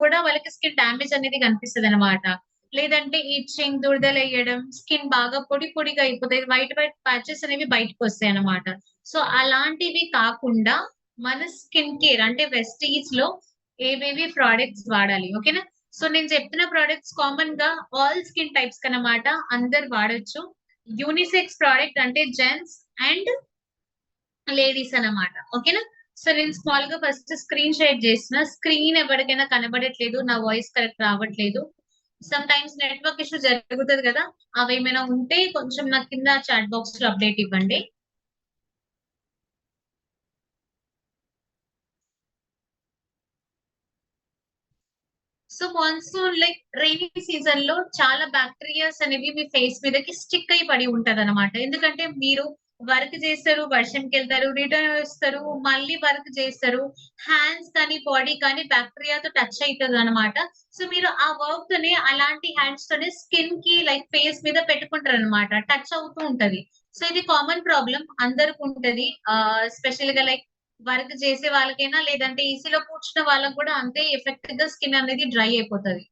కూడా వాళ్ళకి skin damage అనేది కనిపిస్తది అనమాట. లేదంటే ఇచ్చింగ్, దురదలెయ్యడం, స్కిన్ బాగా పొడి పొడిగా అయిపోతాయి. వైట్ వైట్ ప్యాచెస్ అనేవి బయటకొస్తాయన్నమాట. సో, అలాంటివి కాకుండా మన స్కిన్ కేర్ అంటే వెస్టీజ్‌లో ఏవేవి ప్రొడక్ట్స్ వాడాలి. ఓకేనా? సో, నేను చెప్తున్న ప్రొడక్ట్స్ కామన్‌గా ఆల్ స్కిన్ టైప్స్ కనమాట. అందరూ వాడొచ్చు. యూనిసెక్స్ ప్రొడక్ట్ అంటే జెంట్స్ అండ్ లేడీస్ అన్నమాట. ఓకేనా? సో, నేను స్మాల్‌గా ఫస్ట్ స్క్రీన్ షేర్ చేస్తున్నా. స్క్రీన్ ఎవరికైనా కనబడట్లేదు. నా వాయిస్ కరెక్ట్ రావట్లేదు. సమ్ టైమ్స్ నెట్వర్క్ ఇష్యూ జరుగుతది కదా! అవేమైనా ఉంటే కొంచెం నాకు కింద చాట్ బాక్స్‌లో అప్డేట్ ఇవ్వండి. సో, మాన్సూన్ లైక్ రెయినీ సీజన్‌లో చాలా బాక్టీరియాస్ అనేవి మీ ఫేస్ మీదకి స్టిక్ అయి పడి ఉంటదనమాట. ఎందుకంటే మీరు వర్క్ చేస్తారు, వర్షంకెళ్తారు, రిటర్న్ వస్తారు, మళ్ళీ వర్క్ చేస్తారు. హ్యాండ్స్ కానీ, బాడీ కానీ బాక్టీరియాతో టచ్ అయితదనమాట. సో, మీరు ఆ వర్క్‌తోనే అలాంటి హ్యాండ్స్‌తోనే స్కిన్‌కి లైక్ ఫేస్ మీద పెట్టుకుంటారనమాట. టచ్ అవుతూ ఉంటది. సో, ఇది కామన్ ప్రాబ్లమ్ అందరికుంటది. స్పెషల్‌గా లైక్ వర్క్ చేసే వాళ్ళకైనా, లేదంటే ఏసీలో కూర్చున్న వాళ్ళకి కూడా అంతే ఎఫెక్టివ్‌గా స్కిన్ అనేది డ్రై అయిపోతది.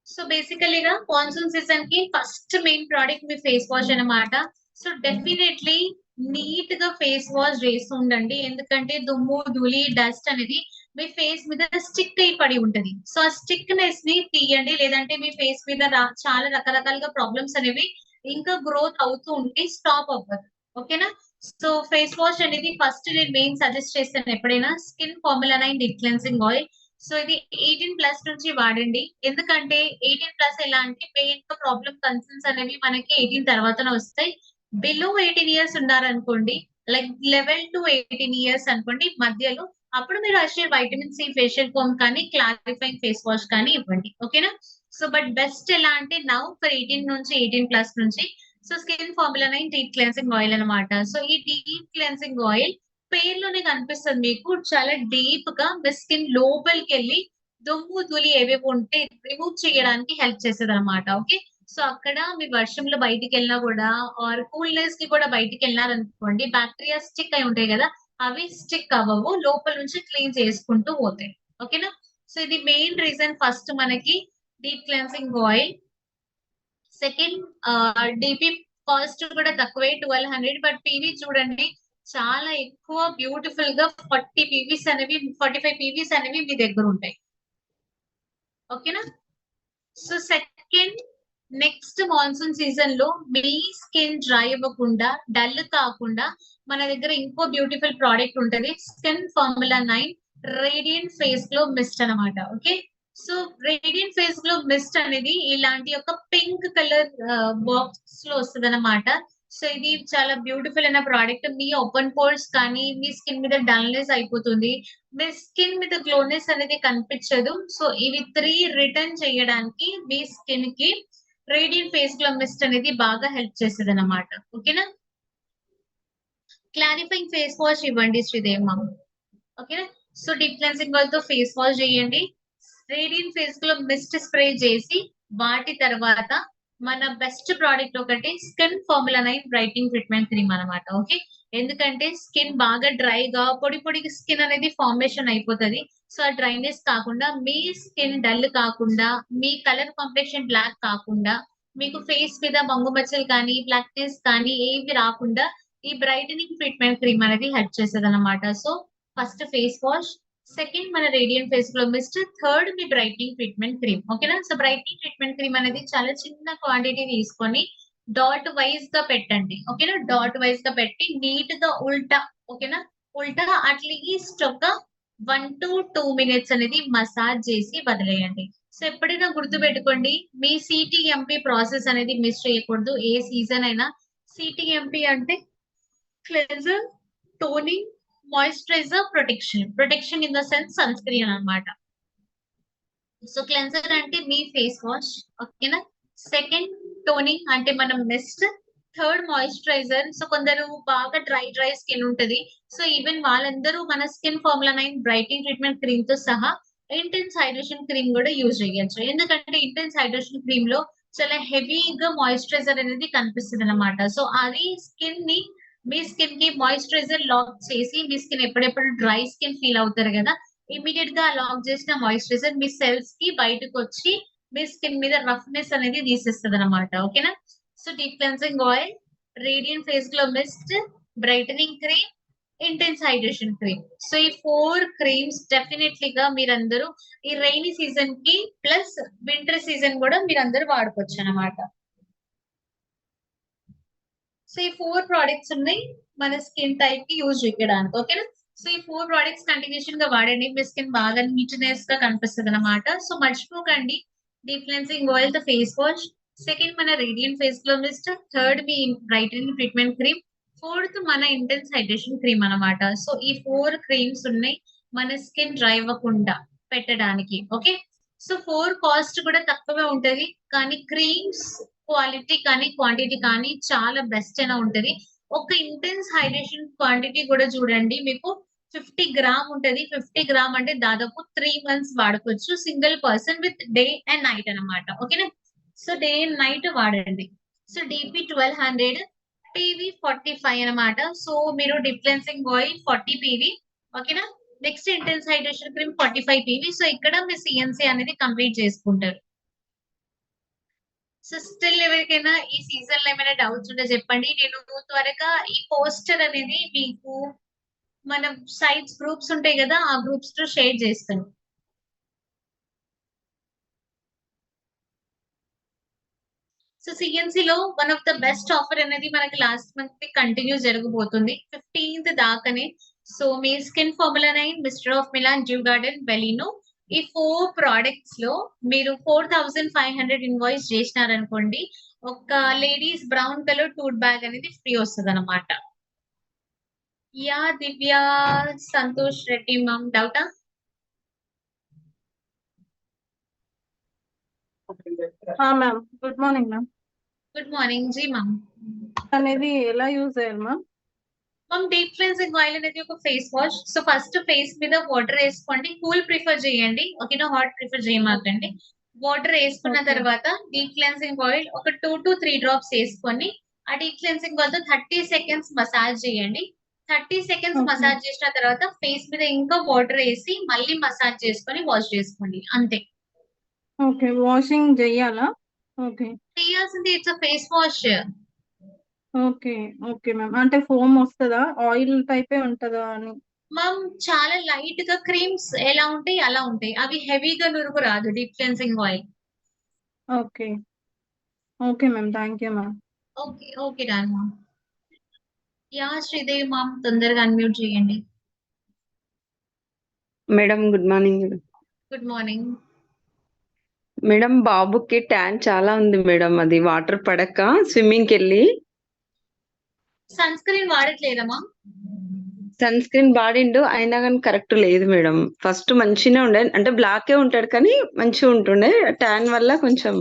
సో బేసికల్లీగా మాన్సూన్ సీజన్ కి ఫస్ట్ మెయిన్ ప్రోడక్ట్ మీ ఫేస్ వాష్ అన్నమాట. సో డెఫినెట్లీ నీట్ గా ఫేస్ వాష్ చేస్తూ ఉండండి. ఎందుకంటే దుమ్ము, ధూళి, డస్ట్ అనేది మీ ఫేస్ మీద స్టిక్ అయి పడి ఉంటది. సో ఆ స్టిక్‌నెస్ ని తీయండి. లేదంటే మీ ఫేస్ మీద చాలా రకరకాలుగా ప్రాబ్లమ్స్ అనేవి ఇంకా గ్రోత్ అవుతూ ఉంటే స్టాప్ అవ్వదు. ఓకేనా? సో ఫేస్ వాష్ అనేది ఫస్ట్ నేను మెయిన్ సజెస్ట్ చేస్తాను ఎప్పుడైనా skin formula 9 deep cleansing oil. So ఇది 18+ నుంచి వాడండి. ఎందుకంటే 18+ ఎలా అంటే మెయిన్‌గా ప్రాబ్లమ్ కన్సర్న్స్ అనేవి మనకి 18 తర్వాతనే వస్తాయి. బిలో 18 ఇయర్స్ ఉన్నారనుకోండి, లైక్ 11-18 ఇయర్స్ అనుకోండి మధ్యలో, అప్పుడు మీరు Assure vitamin C facial foam కానీ, క్లారిఫైయింగ్ ఫేస్ వాష్ కానీ ఇవ్వండి. ఓకేనా? సో బట్ బెస్ట్ ఎలా అంటే నౌ ఫర్ 18 నుంచి 18+ నుంచి so skin formula 9 deep cleansing oil అన్నమాట. సో ఈ డీప్ క్లెన్సింగ్ ఆయిల్ పేరులోనే కనిపిస్తది మీకు. చాలా డీప్‌గా మీ స్కిన్ లోపలికెళ్ళి దుమ్ము, ధూళి ఏవేవి ఉంటే రిమూవ్ చేయడానికి హెల్ప్ చేస్తదనమాట. ఓకే. సో, అక్కడ మీ వర్షంలో బయటికెళ్ళినా గూడా ఆర్ కూల్‌నెస్‌కి కూడా బయటికెళ్లారనుకోండి బాక్టీరియా స్టిక్ అయి ఉంటాయి గదా! అవి స్టిక్ అవ్వవు. లోపల నుంచి క్లీన్ చేసుకుంటూ పోతాయి. ఓకేనా? సో, ఇది మెయిన్ రీజన్ ఫస్ట్ మనకి deep cleansing oil. Second DP cost కూడా తక్కువే 1200 బట్ పీవీ చూడండి చాలా ఎక్కువ బ్యూటిఫుల్‌గా 40 పీవీస్ అనేవి 45 పీవీస్ అనేవి మీ దగ్గరుంటాయి. ఓకేనా? సో, సెకండ్ నెక్స్ట్ మాన్సూన్ సీజన్‌లో మీ స్కిన్ డ్రై అవ్వకుండా, డల్ కాకుండా మన దగ్గర ఇంకో బ్యూటిఫుల్ ప్రొడక్ట్ ఉంటది. Skin formula 9 radiant face glow mist అన్నమాట. Okay. So, radiant face glow mist అనేది ఇలాంటి ఒక పింక్ కలర్ బాక్స్‌లో వస్తదన్నమాట. సో, ఇది చాలా బ్యూటిఫుల్ అయిన ప్రొడక్ట్. మీ ఓపెన్ పోర్స్ కానీ, మీ స్కిన్ మీద డల్‌నెస్ అయిపోతుంది. మీ స్కిన్ మీద గ్లోనెస్ అనేది కనిపించదు. సో, ఇవి 3 రిటర్న్ చేయడానికి మీ స్కిన్‌కి రేడియంట్ ఫేస్ గ్లో మిస్ట్ అనేది బాగా హెల్ప్ చేస్తదన్నమాట. ఓకేనా? క్లారిఫైయింగ్ ఫేస్ వాష్ ఇవ్వండి శ్రీదేవి మ్యామ్. ఓకేనా? సో, డీప్ క్లెన్సింగ్ ఆయిల్‌తో ఫేస్ వాష్ చేయండి. Radiant face glow mist spray చేసి వాటి తర్వాత మన బెస్ట్ ప్రొడక్ట్ ఒకటి skin formula 9 brightening treatment cream అన్నమాట. ఓకే. ఎందుకంటే స్కిన్ బాగా డ్రైగా పొడి పొడిగా స్కిన్ అనేది ఫార్మేషన్ అయిపోతది. సో, ఆ డ్రైనెస్ కాకుండా మీ స్కిన్ డల్ కాకుండా, మీ కలర్ కాంప్లెక్షన్ బ్లాక్ కాకుండా, మీకు ఫేస్ మీద మంగు మచ్చలు కానీ, బ్లాక్‌నెస్ కానీ ఏవి రాకుండా ఈ బ్రైటనింగ్ ట్రీట్మెంట్ క్రీమ్ అనేది హెల్ప్ చేస్తదన్నమాట. So, first face wash, second మన radiant face glow mist, third మీ బ్రైట్నింగ్ ట్రీట్మెంట్ క్రీమ్. ఓకేనా? సో, బ్రైట్నింగ్ ట్రీట్మెంట్ క్రీమ్ అనేది చాలా చిన్న క్వాంటిటీ తీసుకొని డాట్ వైస్‌గా పెట్టండి. ఓకేనా? డాట్ వైస్‌గా పెట్టి నీట్‌గా ఉల్టా ఓకేనా? ఉల్టా అట్‌లీస్ట్ ఒక 1-2 మినిట్స్ అనేది మసాజ్ చేసి వదిలేయండి. సో, ఎప్పుడైనా గుర్తుపెట్టుకోండి మీ సీటీఎంపీ ప్రాసెస్ అనేది మిస్ చేయకూడదు. ఏ సీజన్ అయినా సీటీఎంపీ అంటే cleanser, toning, moisturiser, protection. Protection in the sense sunscreen అన్నమాట. సో, క్లెన్జర్ అంటే మీ ఫేస్ వాష్. ఓకేనా? సెకండ్ టోనింగ్ అంటే మనం మిస్ట్. Third moisturiser. సో, కొందరు బాగా డ్రై స్కిన్ ఉంటది. సో, ఈవెన్ వాళ్ళందరూ మన స్కిన్ ఫార్ములా 9 బ్రైట్నింగ్ ట్రీట్మెంట్ క్రీమ్‌తో సహా ఇంటెన్స్ హైడ్రేషన్ క్రీమ్ కూడా యూజ్ చేయొచ్చు. ఎందుకంటే ఇంటెన్స్ హైడ్రేషన్ క్రీమ్ లో చాలా హెవీగా మాయిశ్చరైజర్ అనేది కనిపిస్తుంది అనమాట. సో అది స్కిన్ ని మీ స్కిన్ కి మాయిశ్చరైజర్ లాక్ చేసి మీ స్కిన్ ఎప్పుడెప్పుడు డ్రై స్కిన్ ఫీల్ అవుతారు కదా, ఇమీడియట్ గా లాక్ చేసిన మాయిశ్చరైజర్ మీ సెల్స్ కి బయటకు వచ్చి మీ స్కిన్ మీద రఫ్నెస్ అనేది తీసేస్తుంది అనమాట. ఓకేనా. So deep cleansing oil, radiant face glow mist, brightening cream, intense hydration cream. So ఈ 4 క్రీమ్స్ డెఫినెట్లీగా మీరందరూ ఈ రైనీ సీజన్ కి ప్లస్ వింటర్ సీజన్ కూడా మీరందరూ వాడుకోవచ్చు అనమాట. సో ఈ 4 ప్రోడక్ట్స్ ఉన్నాయి మన స్కిన్ టైప్ కి యూజ్ చేయడానికి. ఓకేనా. సో ఈ 4 ప్రోడక్ట్స్ కంటిన్యూషన్ గా వాడండి, మీ స్కిన్ బాగా నీట్నెస్ గా కనిపిస్తుంది అనమాట. సో మర్చిపోకండి, డీప్ క్లెన్సింగ్ ఆయిల్ తో ఫేస్ వాష్, సెకండ్ మన radiant face glow mist, third మీ బ్రైటనింగ్ ట్రీట్మెంట్ క్రీమ్, ఫోర్త్ మన ఇంటెన్స్ హైడ్రేషన్ క్రీమ్ అనమాట. సో ఈ 4 క్రీమ్స్ ఉన్నాయి మన స్కిన్ డ్రై అవ్వకుండా పెట్టడానికి. ఓకే. సో 4 కాస్ట్ కూడా తక్కువే ఉంటది, కానీ క్రీమ్స్ క్వాలిటీ కానీ క్వాంటిటీ కానీ చాలా బెస్ట్ అయినా ఉంటది. ఒక ఇంటెన్స్ హైడ్రేషన్ క్వాంటిటీ కూడా చూడండి, మీకు 50 గ్రామ్ ఉంటది. 50 గ్రామ్ అంటే దాదాపు 3 మంత్స్ వాడుకోవచ్చు single person with day and night అనమాట. ఓకేనా. సో డే అండ్ నైట్ వాడండి. సో డిపి 1200, పివి 45 అనమాట. సో మీరు డీప్ క్లెన్సింగ్ ఆయిల్ 40 పివి. ఓకేనా. Next intense hydration cream 45 PV. So ఇక్కడ మీ సిఎన్సి అనేది కంప్లీట్ చేసుకుంటారు. సో స్టిల్ ఎవరికైనా ఈ సీజన్ లో ఏమైనా డౌట్స్ ఉంటే చెప్పండి, నేను త్వరగా ఈ పోస్టర్ అనేది మీకు మన సైట్స్ గ్రూప్స్ ఉంటాయి కదా, ఆ గ్రూప్స్ లో షేర్ చేస్తాను. సో సిఎన్సి లో one of the best offer అనేది మనకి లాస్ట్ మంత్ కంటిన్యూ జరగబోతుంది 15th దాకానే. సో మీ skin formula 9, mister of Milan, dew garden, Bellino, ఈ 4 ప్రోడక్ట్స్ లో మీరు 4500 ఇన్వాయిస్ చేసినారనుకోండి, ఒక ladies brown colour tote bag అనేది ఫ్రీ వస్తుంది అనమాట. యా దివ్య, సంతోష్ రెడ్డి మ్యామ్, డౌటా? Ma'am good morning ma'am. Good morning ji ma'am. అనేది ఎలా యూజ్ చేయాలి ma'am? Ma'am deep cleansing oil అనేది ఒక face wash. So first face మీద వాటర్ వేసుకోండి, కూల్ ప్రిఫర్ చేయండి. ఓకేనా, హాట్ ప్రిఫర్ చేయమాకండి. వాటర్ వేసుకున్న Okay. తర్వాత డీప్ క్లెన్సింగ్ ఆయిల్ ఒక 2 to 3 డ్రాప్స్ వేసుకొని ఆ deep cleansing oil 30 seconds massage చేయండి. 30 సెకండ్స్ Okay. మసాజ్ చేసిన తర్వాత ఫేస్ మీద ఇంకా వాటర్ వేసి మళ్ళీ మసాజ్ చేసుకొని వాష్ చేసుకోండి, అంతే. ఓకే, వాషింగ్ చెయ్యాలా? ఓకే. చేయాల్సింది its face wash. Okay. Okay ma'am, అంటే ఫోమ్ వస్తుందా, ఆయిల్ టైపే ఉంటుందా అని? మ్యామ్ చాలా లైట్ గా క్రీమ్స్ ఎలా ఉంటాయి అలా ఉంటాయి, అవి హెవీగా నురుగు రాదు deep cleansing oil. Okay. Okay ma'am, thank you ma'am. Okay okay done ma'am. Yeah Sridevi ma'am తొందరగా అన్మ్యూట్ చేయండి. Madam good morning madam. Good morning. Madam బాబుకి ట్యాన్ చాలా ఉంది మేడం, అది వాటర్ పడక స్విమ్మింగ్ కి వెళ్ళి సన్ స్క్రీన్ వాడట్లేదా మ్యామ్? సన్ స్క్రీన్ వాడిండు, అయినా కానీ కరెక్ట్ లేదు మేడం. ఫస్ట్ మంచిగానే ఉండే, అంటే బ్లాకే ఉంటాడు కానీ మంచిగా ఉంటుండే, ట్యాన్ వల్ల కొంచెం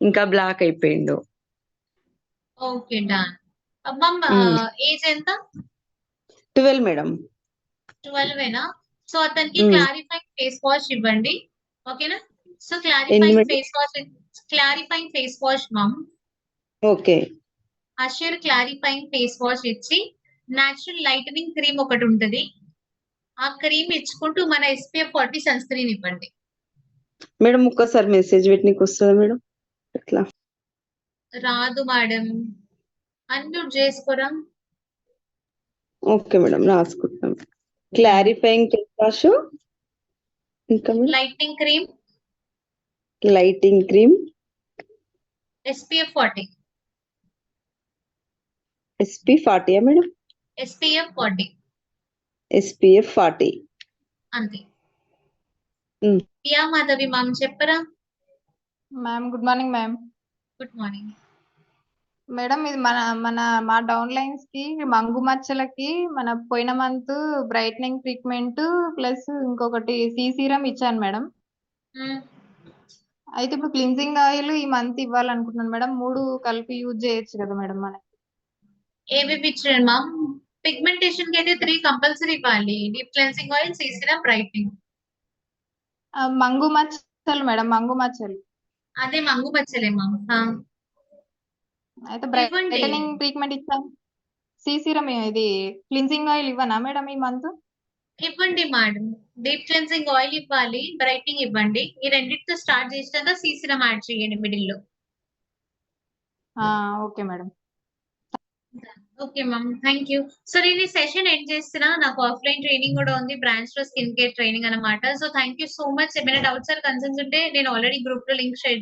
ఇంకా బ్లాక్ అయిపోయిండు. Okay done. మ్యామ్ ఏజ్ ఎంత? 12 మేడం. 12ఏనా? సో అతనికి మ్మ్. క్లారిఫైయింగ్ ఫేస్ వాష్ ఇవ్వండి. ఓకేనా. సో ఎన్ని clarifying madam? Face wash ma'am. Okay. Assure clarifying face wash ఇచ్చి న్యాచురల్ లైటనింగ్ క్రీమ్ ఒకటి ఉంటది, ఆ క్రీమ్ ఇచ్చుకుంటూ మన SPF 40 సన్ స్క్రీన్ ఇవ్వండి. మేడం ఒక్కసారి మెసేజ్ పెట్టినకి వస్తుందా మేడం? ఎట్లా? రాదు మేడం, అన్మ్యూట్ చేసుకోరా. ఓకే మేడం, రాసుకుంటాం. క్లారిఫైయింగ్ ఫేస్ వాష్, ఇంకా madam lightening cream, lighting cream, SPF 40. SP40 madam? SPF 40 SPF 40. అంతే. మ్మ్. యా మాధవి మ్యామ్ చెప్పరా. Ma'am good morning ma'am. Good morning. Madam ఇది మా డౌన్ లైన్స్ కి మంగు మచ్చలకి మన పోయిన మంత్ బ్రైట్నింగ్ ట్రీట్మెంట్ ప్లస్ ఇంకొకటి సీరం ఇచ్చాను మేడం. అయితే ఇప్పుడు క్లిన్జింగ్ ఆయిల్ ఈ మంత్ ఇవ్వాలనుకుంటున్నాను మేడం, 3 కలిపి యూజ్ చేయొచ్చు కదా మేడం మనకి? ఏవి ఇచ్చారు మ్యామ్? పిగ్మెంటేషన్ కి అయితే 3 కంపల్సరీ ఇవ్వాలి, deep cleansing oil, serum, brightening. మంగు మచ్చలు మేడం, మంగు మచ్చలు. అదే మంగు మచ్చలే మ్యామ్. అయితే ఇవ్వండి బ్రైటనింగ్ ట్రీట్మెంట్ ఇచ్చాను. సీసీరం ఇది క్లిన్జింగ్ ఆయిల్ ఇవ్వనా మేడం ఈ మంత్? ఇవ్వండి మేడం. డీప్ క్లెన్సింగ్ ఆయిల్ ఇవ్వాలి, బ్రైట్నింగ్ ఇవ్వండి. ఈ రెండింటితో స్టార్ట్ చేసినాక సీసీరం యాడ్ చేయండి మిడిల్ లో. Okay madam. Okay ma'am, thank you. So నేను ఈ సెషన్ ఎండ్ చేస్తున్నా. నాకు ఆఫ్లైన్ ట్రైనింగ్ కూడా ఉంది, బ్రాంచ్ లో స్కిన్ కేర్ ట్రైనింగ్ అనమాట. So thank you so much. ఏమైనా డౌట్స్ ఆర్ కన్సర్న్స్ ఉంటే నేను ఆల్రెడీ గ్రూప్ లో లింక్ షేర్